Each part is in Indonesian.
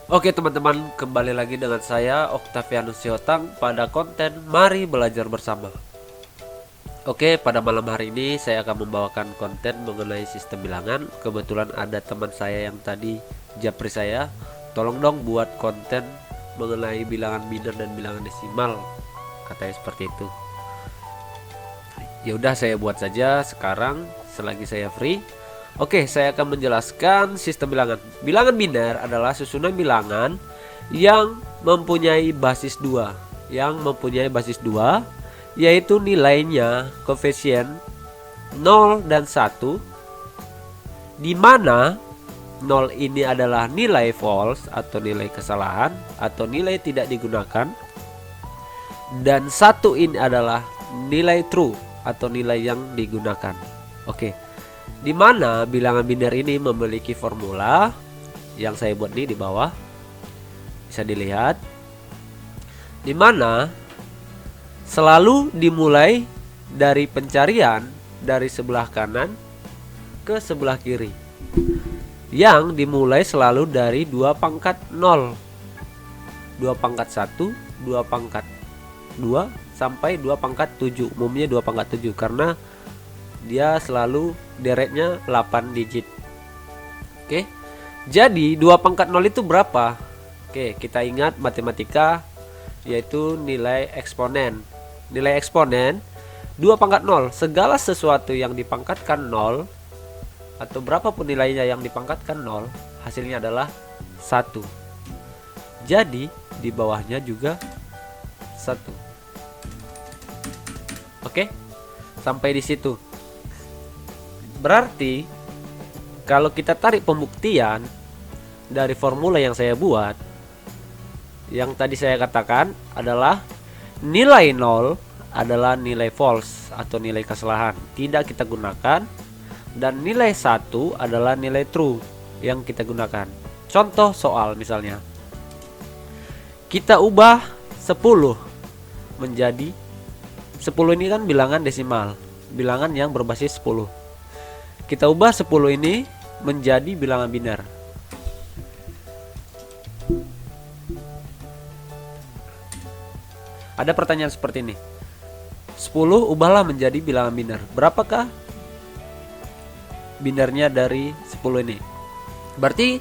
Oke teman-teman, kembali lagi dengan saya Octavianus Siotang pada konten Mari Belajar Bersama. Oke, pada malam hari ini saya akan membawakan konten mengenai sistem bilangan. Kebetulan ada teman saya yang tadi japri saya, tolong dong buat konten mengenai bilangan biner dan bilangan desimal, katanya seperti itu. Ya udah, saya buat saja sekarang selagi saya free. Oke, saya akan menjelaskan sistem bilangan. Bilangan biner adalah susunan bilangan yang mempunyai basis 2. Yaitu nilainya koefisien 0 dan 1, di mana 0 ini adalah nilai false atau nilai kesalahan atau nilai tidak digunakan, dan 1 ini adalah nilai true atau nilai yang digunakan. Oke. Di mana bilangan biner ini memiliki formula yang saya buat nih di bawah, bisa dilihat, di mana selalu dimulai dari pencarian dari sebelah kanan ke sebelah kiri, yang dimulai selalu dari 2 pangkat 0, 2 pangkat 1, 2 pangkat 2 sampai 2 pangkat 7. Umumnya 2 pangkat 7 karena dia selalu deretnya 8 digit. Oke. Jadi 2 pangkat 0 itu berapa? Oke, kita ingat matematika, yaitu nilai eksponen. Nilai eksponen 2 pangkat 0. Segala sesuatu yang dipangkatkan 0 atau berapapun nilainya yang dipangkatkan 0, hasilnya adalah 1. Jadi di bawahnya juga 1. Oke? Sampai di situ. Berarti kalau kita tarik pembuktian dari formula yang saya buat, yang tadi saya katakan adalah nilai 0 adalah nilai false atau nilai kesalahan, tidak kita gunakan, dan nilai 1 adalah nilai true yang kita gunakan. Contoh soal misalnya, kita ubah 10 menjadi 10 ini kan bilangan desimal, bilangan yang berbasis 10. Kita ubah 10 ini menjadi bilangan biner. Ada pertanyaan seperti ini. 10 ubahlah menjadi bilangan biner. Berapakah binernya dari 10 ini? Berarti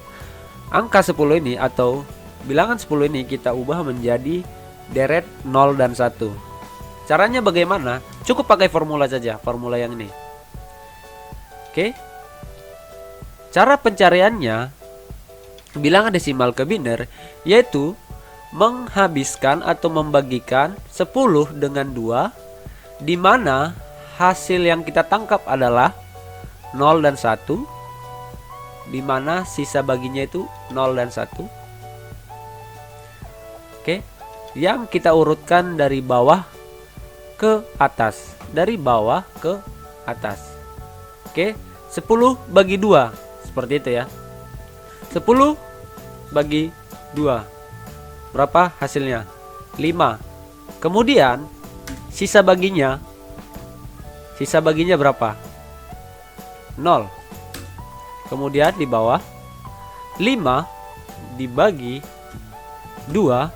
angka 10 ini atau bilangan 10 ini kita ubah menjadi deret 0 dan 1. Caranya bagaimana? Cukup pakai formula saja, formula yang ini. Oke. Cara pencariannya bilangan desimal ke biner yaitu menghabiskan atau membagikan 10 dengan 2, di mana hasil yang kita tangkap adalah 0 dan 1, di mana sisa baginya itu 0 dan 1. Oke. Yang kita urutkan dari bawah ke atas, dari bawah ke atas. Oke, 10 bagi 2 seperti itu ya. 10 bagi 2, berapa hasilnya? 5. Kemudian sisa baginya berapa? 0. Kemudian di bawah 5 dibagi 2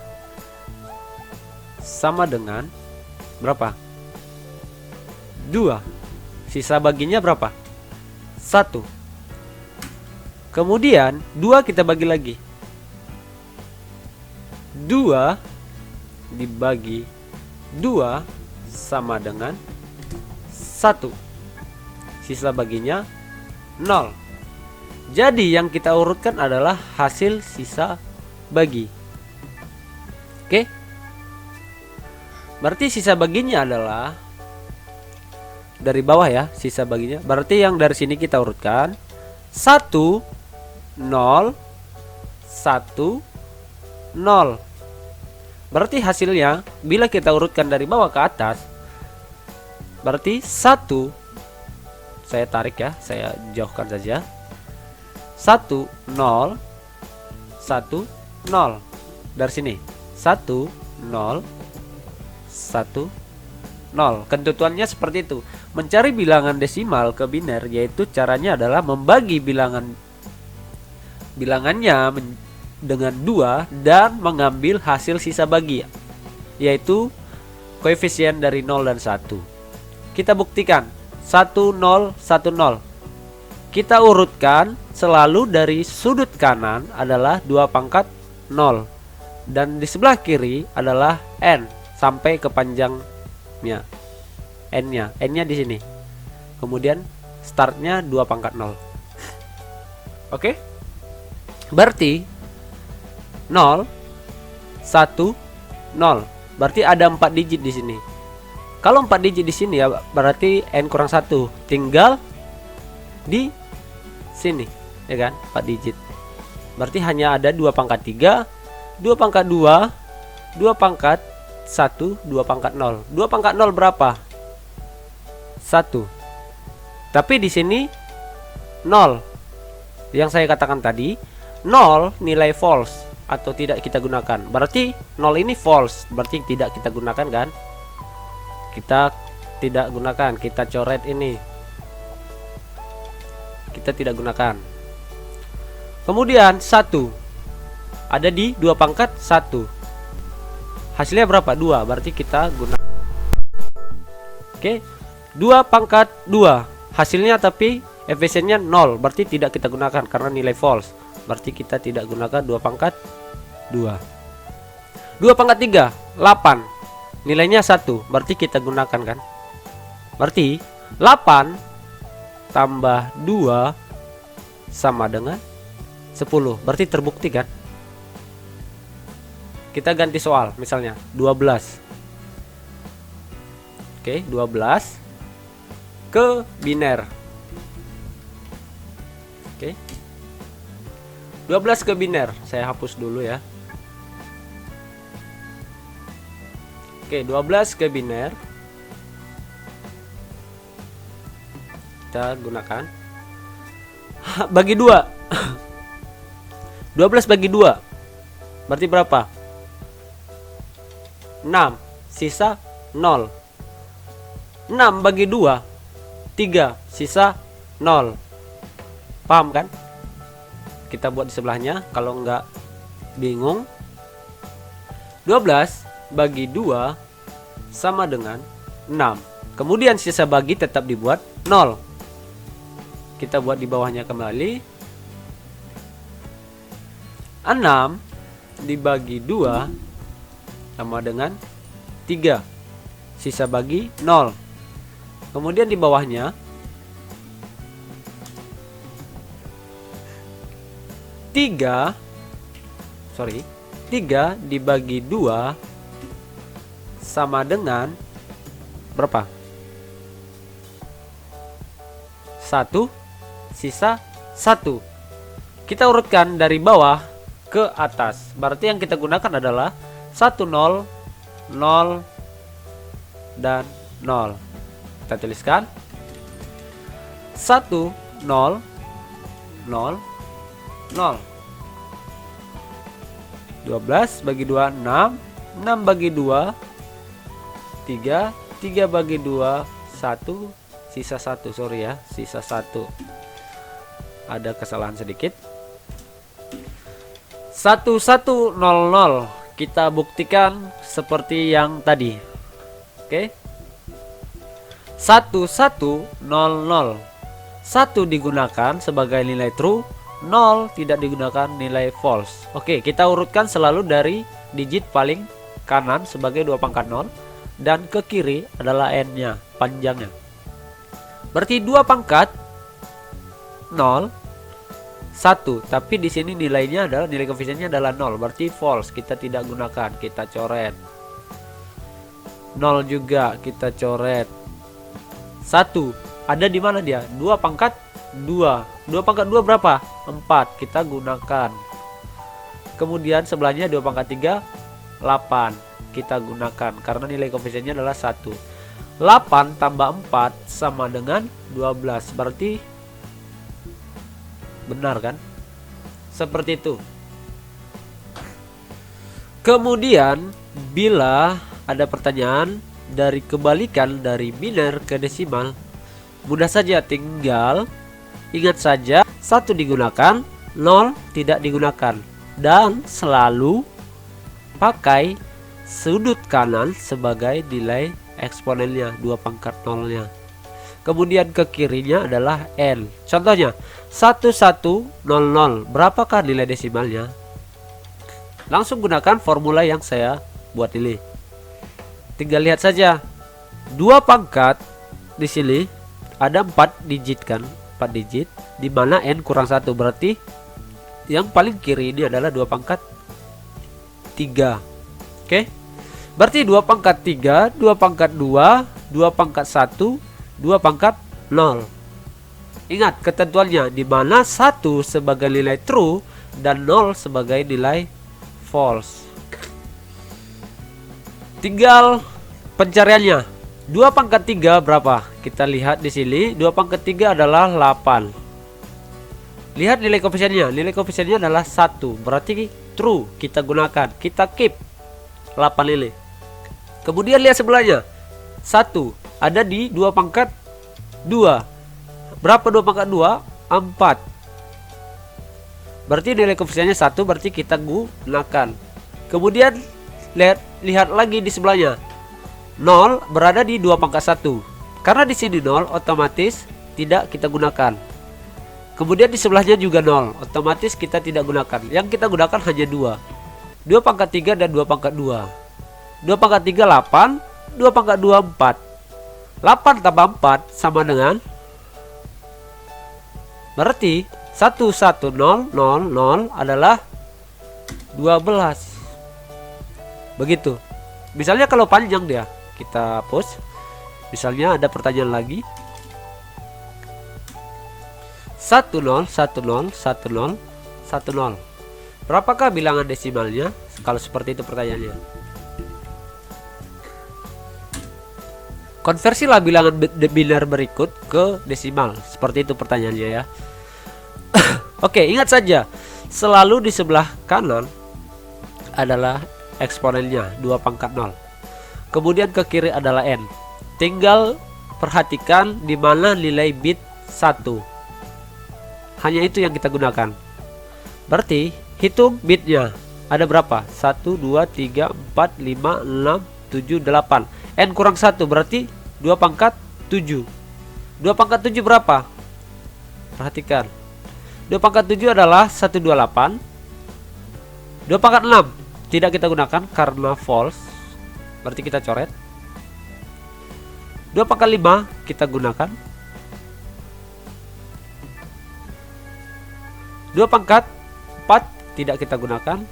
sama dengan berapa? 2. Sisa baginya berapa? 1. Kemudian 2 kita bagi lagi. 2 dibagi 2 sama dengan 1. Sisa baginya 0. Jadi yang kita urutkan adalah hasil sisa bagi. Oke. Berarti sisa baginya adalah dari bawah ya, sisa baginya. Berarti yang dari sini kita urutkan 1 0 1 0. Berarti hasilnya bila kita urutkan dari bawah ke atas, berarti 1, saya tarik ya, saya jauhkan saja, 1 0 1 0. Dari sini 1 0 1 0. Ketentuannya seperti itu. Mencari bilangan desimal ke biner yaitu caranya adalah membagi bilangannya dengan 2 dan mengambil hasil sisa bagi, yaitu koefisien dari 0 dan 1. Kita buktikan 1 0 1 0. Kita urutkan selalu dari sudut kanan adalah 2 pangkat 0 dan di sebelah kiri adalah n sampai ke panjangnya, n-nya di sini. Kemudian startnya 2 pangkat 0. Oke? Berarti 0 1 0. Berarti ada 4 digit di sini. Kalau 4 digit di sini ya berarti n kurang 1 tinggal di sini, ya kan? 4 digit. Berarti hanya ada 2 pangkat 3, 2 pangkat 2, 2 pangkat 1, 2 pangkat 0. 2 pangkat 0 berapa? 1. Tapi di sini 0. Yang saya katakan tadi, 0 nilai false atau tidak kita gunakan. Berarti 0 ini false, berarti tidak kita gunakan kan? Kita tidak gunakan, kita coret ini. Kita tidak gunakan. Kemudian 1 ada di 2 pangkat 1. Hasilnya berapa? 2. Berarti kita gunakan. Oke. 2 pangkat 2. Hasilnya tapi efisiennya 0. Berarti tidak kita gunakan karena nilai false. Berarti kita tidak gunakan 2 pangkat 2. 2 pangkat 3 8. Nilainya 1. Berarti kita gunakan kan? Berarti 8 tambah 2 sama dengan 10. Berarti terbukti kan? Kita ganti soal, misalnya 12. Oke, 12 ke biner. Oke. 12 ke biner. Saya hapus dulu ya. Oke, 12 ke biner. Kita gunakan bagi 2. 12 bagi 2 berarti berapa? 6. Sisa 0. 6 bagi 2 3. Sisa 0. Paham kan? Kita buat di sebelahnya kalau enggak bingung. 12 bagi 2 sama dengan 6. Kemudian sisa bagi tetap dibuat 0. Kita buat di bawahnya kembali. 6 dibagi 2 sama dengan 3. Sisa bagi 0. Kemudian di bawahnya 3 dibagi 2 sama dengan berapa? 1. Sisa 1. Kita urutkan dari bawah ke atas. Berarti yang kita gunakan adalah 1 0 0 dan 0. Kita tuliskan 1 0 0 0. 12 bagi 2 6. 6 bagi 2 3. 3 bagi 2 1. Sisa 1, sorry ya, sisa 1. Ada kesalahan sedikit. 1100. Kita buktikan seperti yang tadi. Oke. 1100. 1 digunakan sebagai nilai true, 0 tidak digunakan nilai false. Oke, kita urutkan selalu dari digit paling kanan sebagai 2 pangkat 0 dan ke kiri adalah n-nya, panjangnya. Berarti 2 pangkat 0 1, tapi di sini nilainya adalah nilai koefisiennya adalah 0, berarti false, kita tidak gunakan, kita coret. 0 juga kita coret. 1 ada di mana dia? 2 pangkat 2. 2 pangkat 2 berapa? 4, kita gunakan. Kemudian sebelahnya 2 pangkat 3 8, kita gunakan karena nilai koefisiennya adalah 1. 8 tambah 4 sama dengan 12, berarti benar kan? Seperti itu. Kemudian bila ada pertanyaan dari kebalikan dari biner ke desimal, mudah saja, tinggal ingat saja 1 digunakan, 0 tidak digunakan. dan selalu pakai sudut kanan sebagai nilai eksponennya, 2 pangkat nolnya. Kemudian ke kirinya adalah N. Contohnya 1100. Berapakah nilai desimalnya? Langsung gunakan formula yang saya buat ini. Tinggal lihat saja. 2 pangkat di sini ada 4 digit kan? 4 digit di mana N kurang 1, berarti yang paling kiri ini adalah 2 pangkat 3. Oke. Berarti 2 pangkat 3, 2 pangkat 2, 2 pangkat 1, 2 pangkat 0. Ingat ketentuannya, di mana 1 sebagai nilai true dan 0 sebagai nilai false. Tinggal pencariannya. 2 pangkat 3 berapa? Kita lihat di sini, 2 pangkat 3 adalah 8. Lihat nilai koefisiennya. Nilai koefisiennya adalah 1. Berarti true, kita gunakan. Kita keep 8 nilai. Kemudian lihat sebelahnya. 1 ada di 2 pangkat 2. Berapa 2 pangkat 2? 4. Berarti nilai koefisiennya 1, berarti kita gunakan. Kemudian lihat lagi di sebelahnya. 0 berada di 2 pangkat 1. Karena di sini 0, otomatis tidak kita gunakan. Kemudian di sebelahnya juga 0, otomatis kita tidak gunakan. Yang kita gunakan hanya 2. 2 pangkat 3 dan 2 pangkat 2. 2 pangkat 3 8, 2 pangkat 2 4. 8 tambah 4 sama dengan, berarti 11000 adalah 12. Begitu. Misalnya kalau panjang dia, kita post. Misalnya ada pertanyaan lagi. 10101010. Berapakah bilangan desimalnya? Kalau seperti itu pertanyaannya. Konversilah bilangan biner berikut ke desimal. Seperti itu pertanyaannya ya. Oke, ingat saja, selalu di sebelah kanan adalah eksponennya 2 pangkat 0. Kemudian ke kiri adalah N. Tinggal perhatikan di mana nilai bit 1. Hanya itu yang kita gunakan. Berarti hitung bitnya. Ada berapa? 1, 2, 3, 4, 5, 6, 7, 8. N kurang 1 berarti 2 pangkat 7. 2 pangkat 7 berapa? Perhatikan. 2 pangkat 7 adalah 128. 2 pangkat 6 tidak kita gunakan karena false. Berarti kita coret. 2 pangkat 5 kita gunakan. 2 pangkat 4 tidak kita gunakan.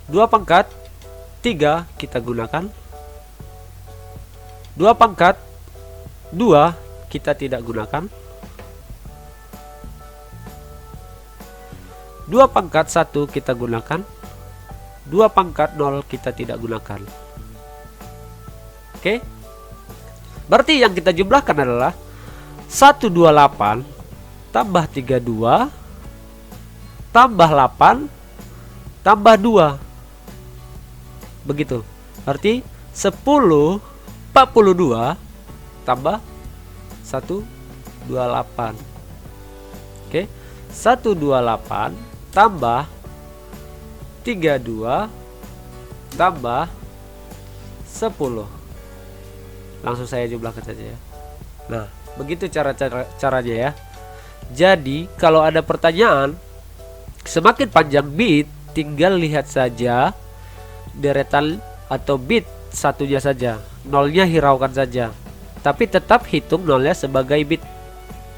2 pangkat 3 kita gunakan. 2 pangkat 2 kita tidak gunakan. 2 pangkat 1 kita gunakan. 2 pangkat 0 kita tidak gunakan. Oke. Berarti yang kita jumlahkan adalah 128 tambah 32 tambah 8 tambah 2. Begitu. Berarti 1042 tambah 128. Oke. 128 tambah 32 tambah 10. Langsung saya jumlahkan saja ya. Nah, begitu caranya ya. Jadi kalau ada pertanyaan semakin panjang bit, tinggal lihat saja deretan atau bit satunya saja, nolnya hiraukan saja, tapi tetap hitung nolnya sebagai bit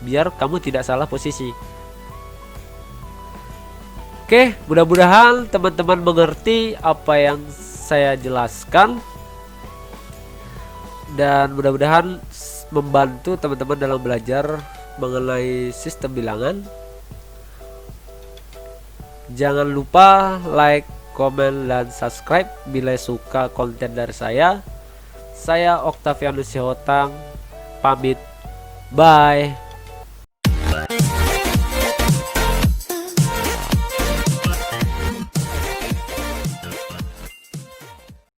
biar kamu tidak salah posisi. Oke, mudah-mudahan teman-teman mengerti apa yang saya jelaskan dan mudah-mudahan membantu teman-teman dalam belajar mengenai sistem bilangan. Jangan lupa like, komen, dan subscribe bila suka konten dari saya. Saya Octavianus Sihotang pamit. Bye.